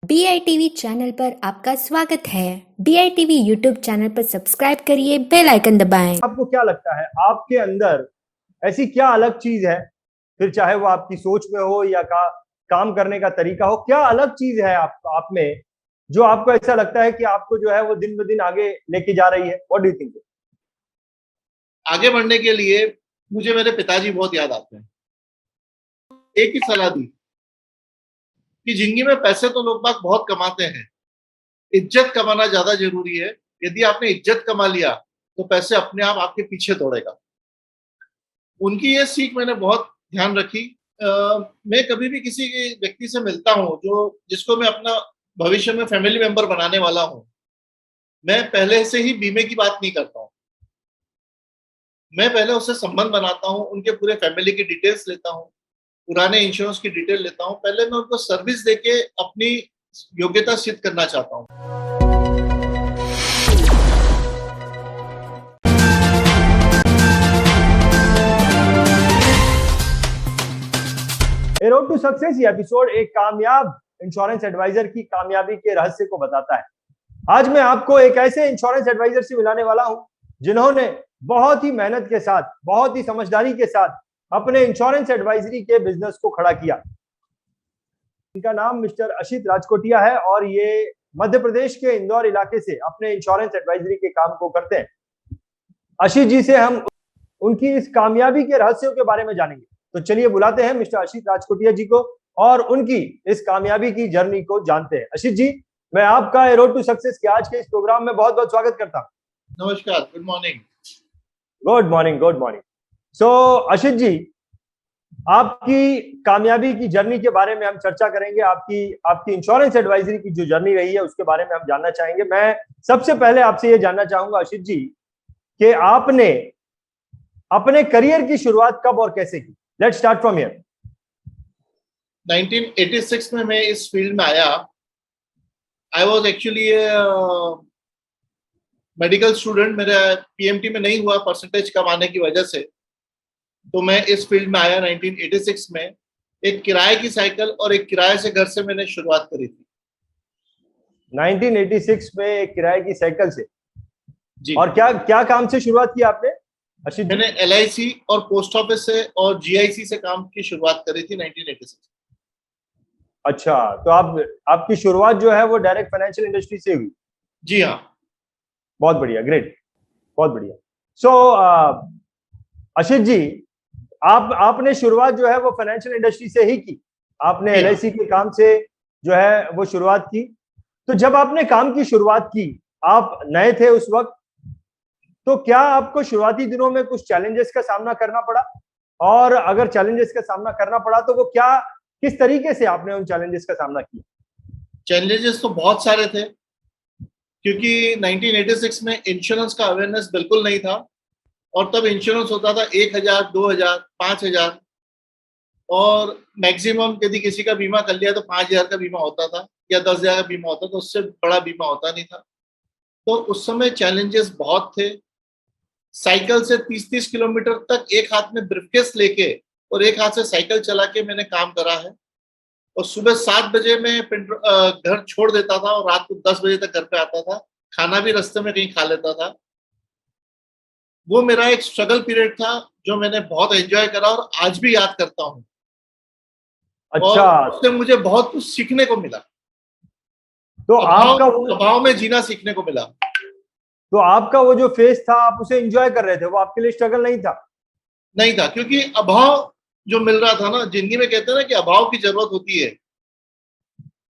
BITV channel पर आपका स्वागत है। BITV यूट्यूब चैनल पर सब्सक्राइब करिए, बेल आइकन दबाएं। आपको क्या लगता है आपके अंदर ऐसी क्या अलग चीज है, फिर चाहे वो आपकी सोच में हो या काम करने का तरीका हो, क्या अलग चीज है आप में जो आपको ऐसा लगता है कि आपको जो है वो दिन ब दिन आगे लेके जा रही है? What do you think? आगे बढ़ने के लिए मुझे मेरे पिताजी बहुत याद आते हैं। एक ही सलाह दी कि जिंदगी में पैसे तो लोग बाग बहुत कमाते हैं, इज्जत कमाना ज्यादा जरूरी है। यदि आपने इज्जत कमा लिया तो पैसे अपने आप आपके पीछे दौड़ेगा। उनकी ये सीख मैंने बहुत ध्यान रखी। मैं कभी भी किसी व्यक्ति से मिलता हूँ जो जिसको मैं अपना भविष्य में फैमिली मेंबर बनाने वाला हूँ, मैं पहले से ही बीमे की बात नहीं करता हूँ। मैं पहले उससे संबंध बनाता हूँ, उनके पूरे फैमिली की डिटेल्स लेता हूँ, पुराने इंश्योरेंस की डिटेल लेता हूँ। पहले मैं उनको सर्विस देके अपनी योग्यता सिद्ध करना चाहता हूँ। ए रोड टू सक्सेस ये एपिसोड एक कामयाब इंश्योरेंस एडवाइजर की कामयाबी के रहस्य को बताता है। आज मैं आपको एक ऐसे इंश्योरेंस एडवाइजर से मिलाने वाला हूं जिन्होंने बहुत ही मेहनत के साथ, बहुत ही समझदारी के साथ अपने इंश्योरेंस एडवाइजरी के बिजनेस को खड़ा किया। इनका नाम मिस्टर अशित राजकोटिया है और ये मध्य प्रदेश के इंदौर इलाके से अपने इंश्योरेंस एडवाइजरी के काम को करते हैं। अशित जी से हम उनकी इस कामयाबी के रहस्यों के बारे में जानेंगे। तो चलिए बुलाते हैं मिस्टर अशित राजकोटिया जी को और उनकी इस कामयाबी की जर्नी को जानते हैं। अशित जी, मैं आपका रोड टू सक्सेस के आज के इस प्रोग्राम में बहुत बहुत स्वागत करता हूं। नमस्कार, good morning. Good morning, good morning. So Ashit ji, आपकी कामयाबी की जर्नी के बारे में हम चर्चा करेंगे। आपकी इंश्योरेंस एडवाइजरी की जो जर्नी रही है उसके बारे में हम जानना चाहेंगे। मैं सबसे पहले आपसे ये जानना चाहूंगा अशित जी कि आपने अपने करियर की शुरुआत कब और कैसे की? Let's start from here. 1986 में मैं इस फील्ड में आया। I was actually medical student. मेरा पीएमटी में नहीं हुआ परसेंटेज कम आने की वजह से, तो मैं इस फील्ड में आया 1986 में। एक किराए की साइकिल और एक किराए से घर से मैंने शुरुआत करी थी 1986 में एक किराए की साइकिल से जी। और क्या क्या काम से शुरुआत की आपने अशित जी? मैंने LIC और पोस्ट ऑफिस से और GIC से काम की शुरुआत करी थी 1986। अच्छा, तो आपकी शुरुआत जो है वो डायरेक्ट फाइनेंशियल इंडस्ट्री से हुई? जी हाँ। बहुत बढ़िया, ग्रेट, बहुत बढ़िया। सो अशित जी, आपने शुरुआत जो है वो फाइनेंशियल इंडस्ट्री से ही की। आपने LIC के काम से जो है वो शुरुआत की। तो जब आपने काम की शुरुआत की, आप नए थे उस वक्त, तो क्या आपको शुरुआती दिनों में कुछ चैलेंजेस का सामना करना पड़ा? और अगर चैलेंजेस का सामना करना पड़ा तो वो क्या, किस तरीके से आपने उन चैलेंजेस का सामना किया? चैलेंजेस तो बहुत सारे थे, क्योंकि 1986 में इंश्योरेंस का अवेयरनेस बिल्कुल नहीं था। और तब इंश्योरेंस होता था 1000, 2000, 5000 और मैक्सिमम यदि किसी का बीमा कर लिया तो 5000 का बीमा होता था या 10,000 का बीमा होता था, उससे बड़ा बीमा होता नहीं था। तो उस समय चैलेंजेस बहुत थे। साइकिल से 30-30 किलोमीटर तक एक हाथ में ब्रीफकेस लेके और एक हाथ से साइकिल चला के मैंने काम करा है। और सुबह 7 बजे में घर छोड़ देता था और रात को 10 बजे तक घर पे आता था। खाना भी रास्ते में कहीं खा लेता था। वो मेरा एक स्ट्रगल पीरियड था जो मैंने बहुत एंजॉय करा और आज भी याद करता हूँ। अच्छा, और उससे मुझे बहुत कुछ सीखने को मिला। तो अभाव में जीना सीखने को मिला। तो आपका वो जो फेज था आप उसे एंजॉय कर रहे थे, वो आपके लिए स्ट्रगल नहीं था? नहीं था, क्योंकि अभाव जो मिल रहा था ना, जिंदगी में कहते हैं ना कि अभाव की जरूरत होती है।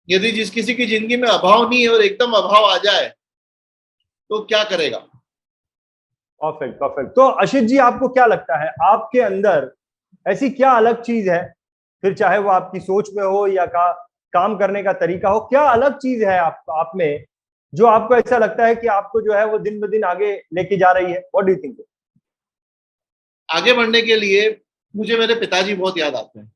यदि किसी की जिंदगी में अभाव नहीं है और एकदम अभाव आ जाए तो क्या करेगा? Perfect, perfect. तो अशित जी, आपको क्या लगता है आपके अंदर ऐसी क्या अलग चीज है, फिर चाहे वो आपकी सोच में हो या काम करने का तरीका हो, क्या अलग चीज है आप में जो आपको ऐसा लगता है कि आपको जो है वो दिन ब दिन आगे लेके जा रही है? What do you think? आगे बढ़ने के लिए मुझे मेरे पिताजी बहुत याद आते हैं।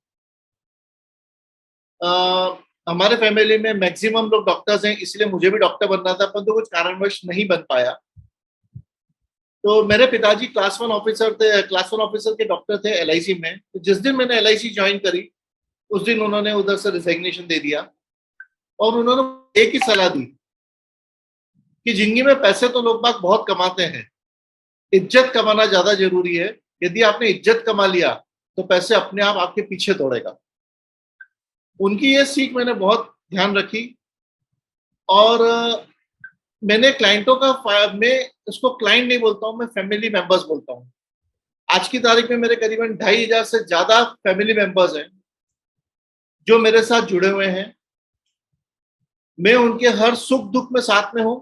हमारे फैमिली में मैक्सिमम लोग डॉक्टर्स हैं, इसलिए मुझे भी डॉक्टर बनना था, परंतु कुछ कारणवश नहीं बन पाया। तो मेरे पिताजी क्लास 1 ऑफिसर थे, क्लास 1 ऑफिसर के डॉक्टर थे LIC में। तो जिस दिन मैंने LIC ज्वाइन करी उस दिन उन्होंने उधर से रिजिग्नेशन दे दिया और उन्होंने एक ही सलाह दी कि जिंदगी में पैसे तो लोग बाग बहुत कमाते हैं, इज्जत कमाना ज्यादा जरूरी है। यदि आपने इज्जत कमा लिया तो पैसे अपने आप आपके पीछे दौड़ेगा। उनकी ये सीख मैंने बहुत ध्यान रखी और मैंने क्लाइंटों का, मैं उसको क्लाइंट नहीं बोलता हूँ, मैं फैमिली मेंबर्स बोलता हूँ। आज की तारीख में मेरे करीबन 2,500 से ज्यादा फैमिली मेंबर्स हैं जो मेरे साथ जुड़े हुए हैं। मैं उनके हर सुख दुख में साथ में हूं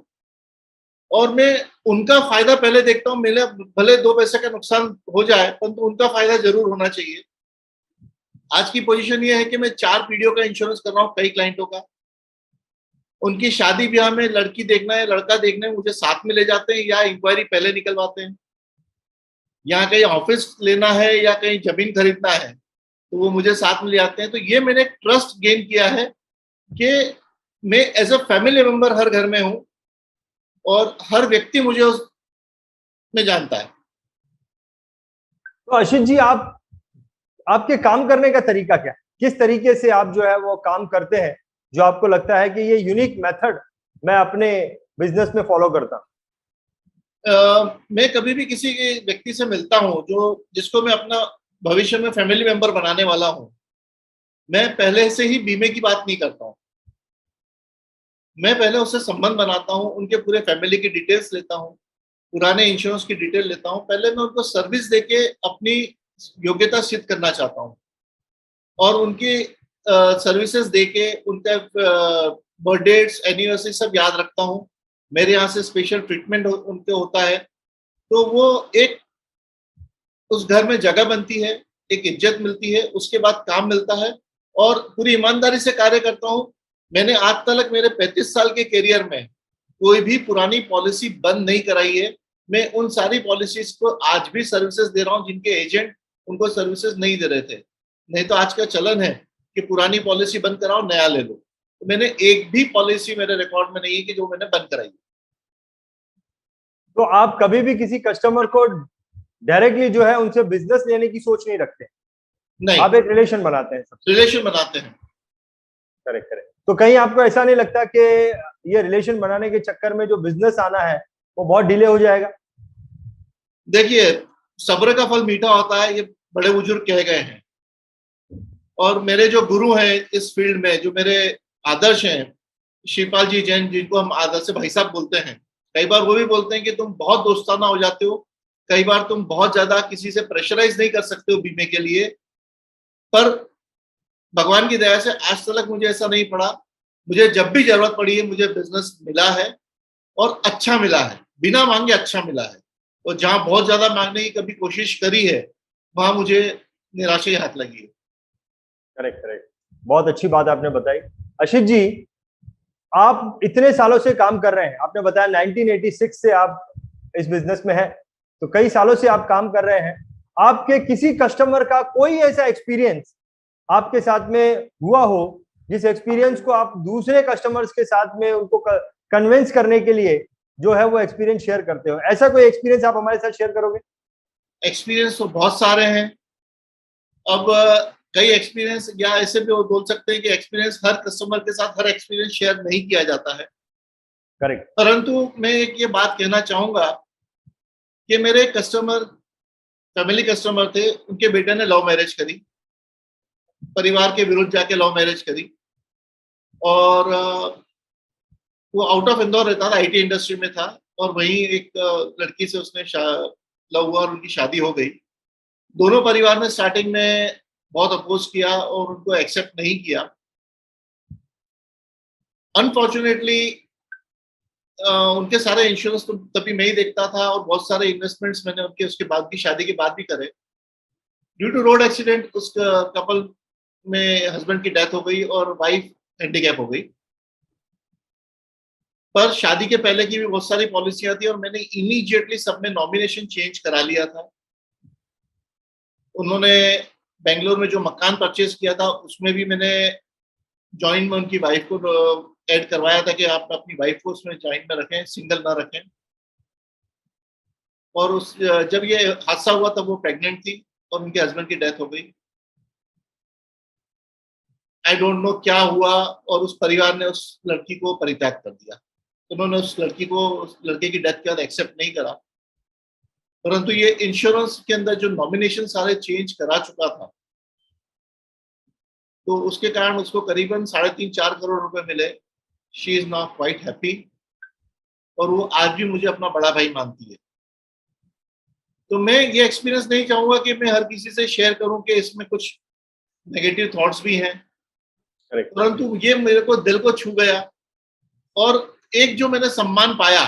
और मैं उनका फायदा पहले देखता हूं। मेरे भले 2 पैसे का नुकसान हो जाए परंतु उनका फायदा जरूर होना चाहिए। आज की पोजीशन ये है कि मैं 4 पीढ़ियों का इंश्योरेंस कर रहा हूं कई क्लाइंटों का। उनकी शादी ब्याह में लड़की देखना है, लड़का देखना है, मुझे साथ में ले जाते हैं या इंक्वायरी पहले निकलवाते हैं। यहाँ कहीं ऑफिस लेना है या कहीं जमीन खरीदना है तो वो मुझे साथ में ले आते हैं। तो ये मैंने ट्रस्ट गेन किया है कि मैं एज अ फैमिली मेंबर हर घर में हूं और हर व्यक्ति मुझे उसमें जानता है। तो आशीष जी, आपके काम करने का तरीका क्या है? किस तरीके से आप जो है वो काम करते हैं जो आपको लगता है कि ये यूनिक मेथड मैं अपने बिजनेस में फॉलो करता हूं? मैं कभी भी किसी व्यक्ति से मिलता हूं जिसको मैं अपना भविष्य में फैमिली मेंबर बनाने वाला हूं, मैं पहले से ही बीमे की बात नहीं करता हूं। मैं पहले उससे संबंध बनाता हूं, उनके पूरे फैमिली की डिटेल्स लेता हूं, पुराने इंश्योरेंस की डिटेल लेता हूं। पहले मैं उनको सर्विस देके अपनी योग्यता सिद्ध करना चाहता हूं और उनकी सर्विसेज देके उनका बर्थडेट्स, एनिवर्सरी सब याद रखता हूं। मेरे यहाँ से स्पेशल ट्रीटमेंट उनके होता है तो वो एक उस घर में जगह बनती है, एक इज्जत मिलती है, उसके बाद काम मिलता है और पूरी ईमानदारी से कार्य करता हूं। मैंने आज तक मेरे 35 साल के करियर में कोई भी पुरानी पॉलिसी बंद नहीं कराई है। मैं उन सारी पॉलिसीज को आज भी सर्विसेज दे रहा हूं जिनके एजेंट उनको सर्विसेज नहीं दे रहे थे। नहीं तो आज का चलन है कि पुरानी पॉलिसी बंद कराओ, नया ले लो। तो मैंने एक भी पॉलिसी मेरे रिकॉर्ड में नहीं है कि जो मैंने बंद कराई। तो आप कभी भी किसी कस्टमर को डायरेक्टली जो है उनसे बिजनेस लेने की सोच नहीं रखते? नहीं, आप एक रिलेशन बनाते हैं सबसे। रिलेशन बनाते हैं। Correct correct. तो कहीं आपको ऐसा नहीं लगता कि ये रिलेशन बनाने के चक्कर में जो बिजनेस आना है वो बहुत डिले हो जाएगा? देखिए, सब्र का फल मीठा होता है, ये बड़े बुजुर्ग कह गए हैं। और मेरे जो गुरु हैं इस फील्ड में, जो मेरे आदर्श हैं, शिवपाल जी जैन, जिनको हम आदर्श से भाई साहब बोलते हैं, कई बार वो भी बोलते हैं कि तुम बहुत दोस्ताना हो जाते हो, कई बार तुम बहुत ज्यादा किसी से प्रेशराइज नहीं कर सकते हो बीमे के लिए। पर भगवान की दया से आज तक मुझे ऐसा नहीं पड़ा। मुझे जब भी जरूरत पड़ी है मुझे बिजनेस मिला है और अच्छा मिला है, बिना मांगे अच्छा मिला है। और जहां बहुत ज्यादा मांगने की कभी कोशिश करी है वहां मुझे निराशा ही हाथ लगी है। करेक्ट करेक्ट, बहुत अच्छी बात आपने बताई। आशीष जी, आप इतने सालों से काम कर रहे हैं, आपने बताया 1986 से आप इस बिजनेस में हैं, तो कई सालों से आप काम कर रहे हैं। आपके किसी कस्टमर का कोई ऐसा एक्सपीरियंस आपके साथ में हुआ हो जिस एक्सपीरियंस को आप दूसरे कस्टमर्स के साथ में उनको कन्विंस करने के लिए जो है वो एक्सपीरियंस शेयर करते हो? ऐसा कोई एक्सपीरियंस आप हमारे साथ शेयर करोगे? एक्सपीरियंस तो बहुत सारे हैं। अब कई एक्सपीरियंस, या ऐसे भी वो बोल सकते हैं कि एक्सपीरियंस हर कस्टमर के साथ हर एक्सपीरियंस शेयर नहीं किया जाता है। करेक्ट। परंतु मैं एक ये बात कहना चाहूंगा कि मेरे कस्टमर, फैमिली कस्टमर थे, उनके बेटे ने लव मैरिज करी, परिवार के विरुद्ध जाके लव मैरिज करी और वो आउट ऑफ इंदौर रहता था, आईटी इंडस्ट्री में था और वहीं एक लड़की से उसने लव हुआ और उनकी शादी हो गई। दोनों परिवार ने स्टार्टिंग में बहुत अपोज किया और उनको एक्सेप्ट नहीं किया। अनफॉर्चुनेटली उनके सारे इंश्योरेंस तो तभी मैं ही देखता था और बहुत सारे इन्वेस्टमेंट्स मैंने उनके उसके बाद भी, शादी के बाद भी करे। ड्यू टू रोड एक्सीडेंट उस कपल में हस्बैंड की डेथ हो गई और वाइफ हैंडीकैप हो गई। पर शादी के पहले की भी बहुत सारी पॉलिसियां थी और मैंने इमीडिएटली सब में नॉमिनेशन चेंज करा लिया था। उन्होंने बेंगलोर में जो मकान परचेज किया था उसमें भी मैंने जॉइंट में उनकी वाइफ को ऐड करवाया था कि आप अपनी वाइफ को उसमें जॉइंट में रखें, सिंगल ना रखें। और उस जब ये हादसा हुआ तब वो प्रेग्नेंट थी और उनके हस्बैंड की डेथ हो गई। आई डोंट नो क्या हुआ, और उस परिवार ने उस लड़की को परित्याग कर दिया। तो उन्होंने उस लड़की को, उस लड़के की डेथ के बाद एक्सेप्ट नहीं करा। परंतु ये इंश्योरेंस के अंदर जो नॉमिनेशन सारे चेंज करा चुका था, तो उसके कारण उसको करीबन 3.5-4 करोड़ रुपए मिले। She is not quite happy, और वो आज भी मुझे अपना बड़ा भाई मानती है। तो मैं ये एक्सपीरियंस नहीं चाहूंगा कि मैं हर किसी से शेयर करूं कि इसमें कुछ नेगेटिव थॉट्स भी हैं, Correct. परंतु ये मेरे को दिल को छू गया। और एक जो मैंने सम्मान पाया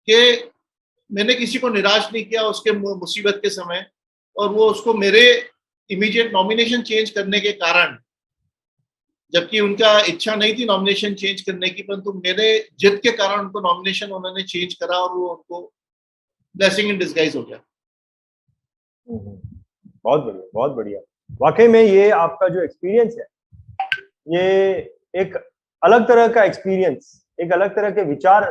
कि मैंने किसी को निराश नहीं किया उसके मुसीबत के समय, और वो उसको मेरे इमीडिएट नॉमिनेशन चेंज करने के कारण, जबकि उनका इच्छा नहीं थी नॉमिनेशन चेंज करने की, परंतु मेरे जिद के कारण उनको नॉमिनेशन उन्होंने चेंज करा, और वो उनको ब्लेसिंग इन डिस्गाइज हो गया। बहुत बढ़िया, बहुत बढ़िया। वाकई में ये आपका जो एक्सपीरियंस है, ये एक अलग तरह का एक्सपीरियंस, एक अलग तरह के विचार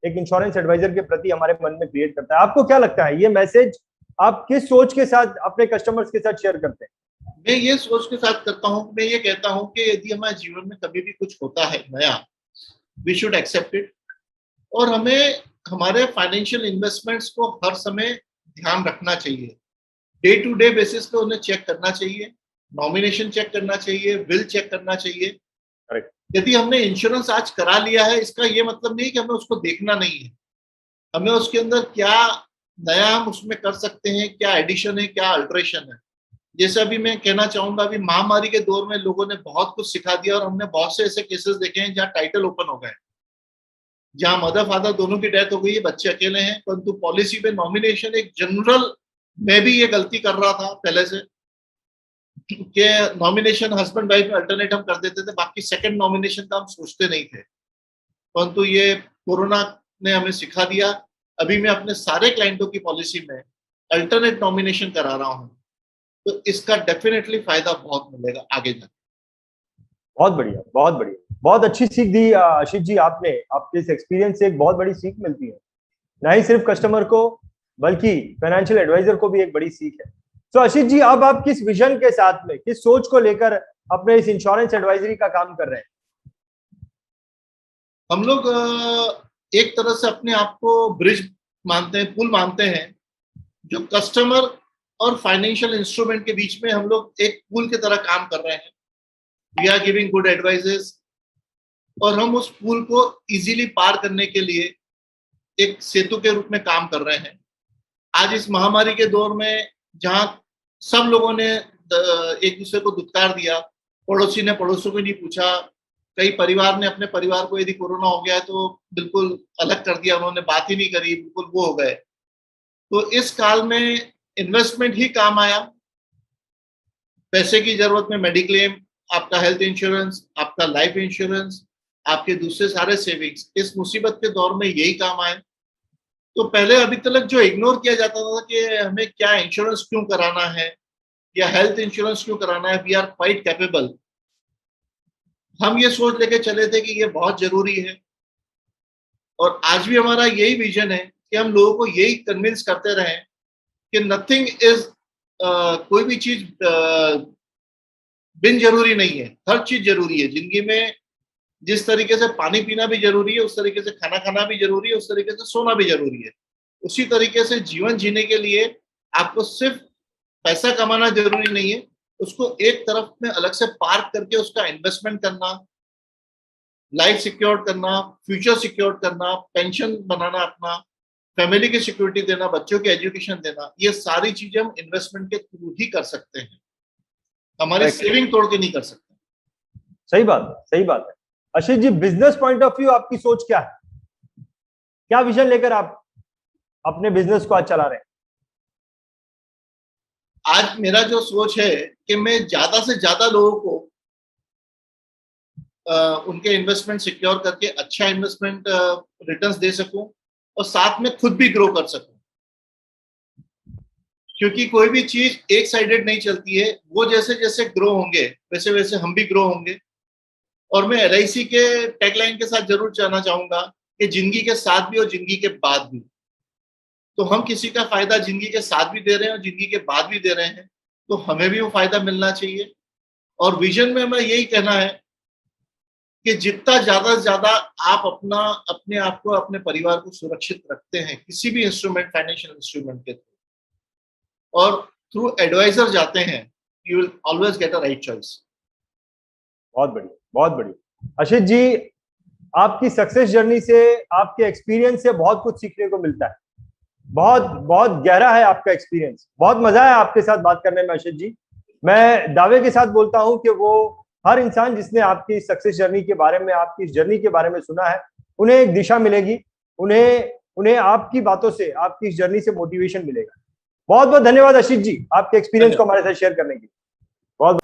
एक इंश्योरेंस एडवाइजर के प्रति हमारे मन में क्रिएट करता है। आपको क्या लगता है, ये मैसेज आप किस सोच के साथ अपने कस्टमर्स के साथ शेयर करते हैं? मैं ये सोच के साथ करता हूँ, मैं ये कहता हूँ कि यदि हमारे जीवन में कभी भी कुछ होता है नया, वी शुड एक्सेप्ट इट, और हमें हमारे फाइनेंशियल इन्वेस्टमेंट्स को हर समय ध्यान रखना चाहिए। डे टू डे बेसिस पे उन्हें चेक करना चाहिए, नॉमिनेशन चेक करना चाहिए, विल चेक करना चाहिए। करेक्ट। यदि हमने इंश्योरेंस आज करा लिया है, इसका ये मतलब नहीं कि हमें उसको देखना नहीं है। हमें उसके अंदर क्या नया हम उसमें कर सकते हैं, क्या एडिशन है, क्या अल्ट्रेशन है। जैसे अभी मैं कहना चाहूंगा, अभी महामारी के दौर में लोगों ने बहुत कुछ सिखा दिया, और हमने बहुत से ऐसे केसेस देखे हैं जहाँ टाइटल ओपन हो गए, जहां मदर फादर दोनों की डेथ हो गई है, बच्चे अकेले हैं, परंतु पॉलिसी में नॉमिनेशन एक जनरल, मैं भी ये गलती कर रहा था पहले से कि नॉमिनेशन हस्बैंड वाइफ में अल्टरनेट हम कर देते थे, बाकी सेकंड नॉमिनेशन का हम सोचते नहीं थे। परंतु ये कोरोना ने हमें सिखा दिया। अभी मैं अपने सारे क्लाइंटों की पॉलिसी में अल्टरनेट नॉमिनेशन करा रहा हूँ, तो इसका डेफिनेटली फायदा बहुत मिलेगा आगे जाके। बहुत बढ़िया, बहुत बढ़िया, बहुत अच्छी सीख दी आशीष जी आपने। आपके इस एक्सपीरियंस से एक बहुत बड़ी सीख मिलती है, ना ही सिर्फ कस्टमर को बल्कि फाइनेंशियल एडवाइजर को भी एक बड़ी सीख है। तो आशीष जी, अब आप किस विजन के साथ में, किस सोच को लेकर अपने इस इंश्योरेंस एडवाइजरी का काम कर रहे हैं? हम लोग एक तरह से अपने आप को ब्रिज मानते हैं, पुल मानते हैं, जो कस्टमर और फाइनेंशियल इंस्ट्रूमेंट के बीच में हम लोग एक पुल की तरह काम कर रहे हैं। We are giving good advices, और हम उस पुल को इजीली पार करने के लिए एक सेतु के रूप में काम कर रहे हैं। आज इस महामारी के दौर में जहां सब लोगों ने एक दूसरे को दुत्कार दिया, पड़ोसी ने पड़ोसियों को नहीं पूछा, कई परिवार ने अपने परिवार को यदि कोरोना हो गया है तो बिल्कुल अलग कर दिया, उन्होंने बात ही नहीं करी, बिल्कुल वो हो गए। तो इस काल में इन्वेस्टमेंट ही काम आया। पैसे की जरूरत में मेडिक्लेम, आपका हेल्थ इंश्योरेंस, आपका लाइफ इंश्योरेंस, आपके दूसरे सारे सेविंग्स इस मुसीबत के दौर में यही काम आए। तो पहले अभी तक जो इग्नोर किया जाता था कि हमें क्या इंश्योरेंस क्यों कराना है या हेल्थ इंश्योरेंस क्यों कराना है, वी आर क्वाइट कैपेबल। हम ये सोच लेके चले थे कि ये बहुत जरूरी है, और आज भी हमारा यही विजन है कि हम लोगों को यही कन्विंस करते रहें कि नथिंग इज, कोई भी चीज बिन जरूरी नहीं है, हर चीज जरूरी है जिंदगी में। जिस तरीके से पानी पीना भी जरूरी है, उस तरीके से खाना खाना भी जरूरी है, उस तरीके से सोना भी जरूरी है। उसी तरीके से जीवन जीने के लिए आपको सिर्फ पैसा कमाना जरूरी नहीं है, उसको एक तरफ में अलग से पार्क करके उसका इन्वेस्टमेंट करना, लाइफ सिक्योर करना, फ्यूचर सिक्योर करना, पेंशन बनाना, अपना फैमिली की सिक्योरिटी देना, बच्चों की एजुकेशन देना, ये सारी चीजें हम इन्वेस्टमेंट के थ्रू ही कर सकते हैं, हमारी सेविंग तोड़ के नहीं कर सकते। सही बात है, सही बात है। Ashish ji, business point of view आपकी सोच क्या है? क्या विजन लेकर आप अपने बिजनेस को आज चला रहे हैं? आज मेरा जो सोच है कि मैं ज्यादा से ज्यादा लोगों को उनके इन्वेस्टमेंट सिक्योर करके अच्छा इन्वेस्टमेंट रिटर्न्स दे सकूं, और साथ में खुद भी ग्रो कर सकूं। क्योंकि कोई भी चीज एक साइडेड नहीं चलती है, वो जैसे जैसे ग्रो होंगे वैसे वैसे हम भी ग्रो होंगे। और मैं LIC के टैगलाइन के साथ जरूर जाना चाहूंगा कि जिंदगी के साथ भी और जिंदगी के बाद भी। तो हम किसी का फायदा जिंदगी के साथ भी दे रहे हैं और जिंदगी के बाद भी दे रहे हैं। तो हमें भी वो फायदा मिलना चाहिए। और विजन में हमें यही कहना है कि जितना ज्यादा से ज्यादा आप अपने आप को, अपने परिवार को सुरक्षित रखते हैं किसी भी इंस्ट्रूमेंट, फाइनेंशियल इंस्ट्रूमेंट के थ्रू, और थ्रू एडवाइजर जाते हैं, you will always get a right choice. बहुत बढ़िया, बहुत बढ़िया। आशीष जी, आपकी सक्सेस जर्नी से, आपके एक्सपीरियंस से बहुत कुछ सीखने को मिलता है। बहुत बहुत गहरा है आपका एक्सपीरियंस। बहुत मजा है आपके साथ बात करने में आशीष जी। मैं दावे के साथ बोलता हूं कि वो हर इंसान जिसने आपकी सक्सेस जर्नी के बारे में, आपकी जर्नी के बारे में सुना है, उन्हें एक दिशा मिलेगी, उन्हें आपकी बातों से, आपकी इस जर्नी से मोटिवेशन मिलेगा। बहुत बहुत धन्यवाद आशीष जी, आपके एक्सपीरियंस को हमारे साथ शेयर करने के लिए। बहुत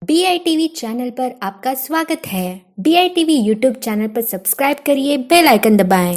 BITV चैनल पर आपका स्वागत है। BITV यूट्यूब चैनल पर सब्सक्राइब करिए, बेल आइकन दबाएं।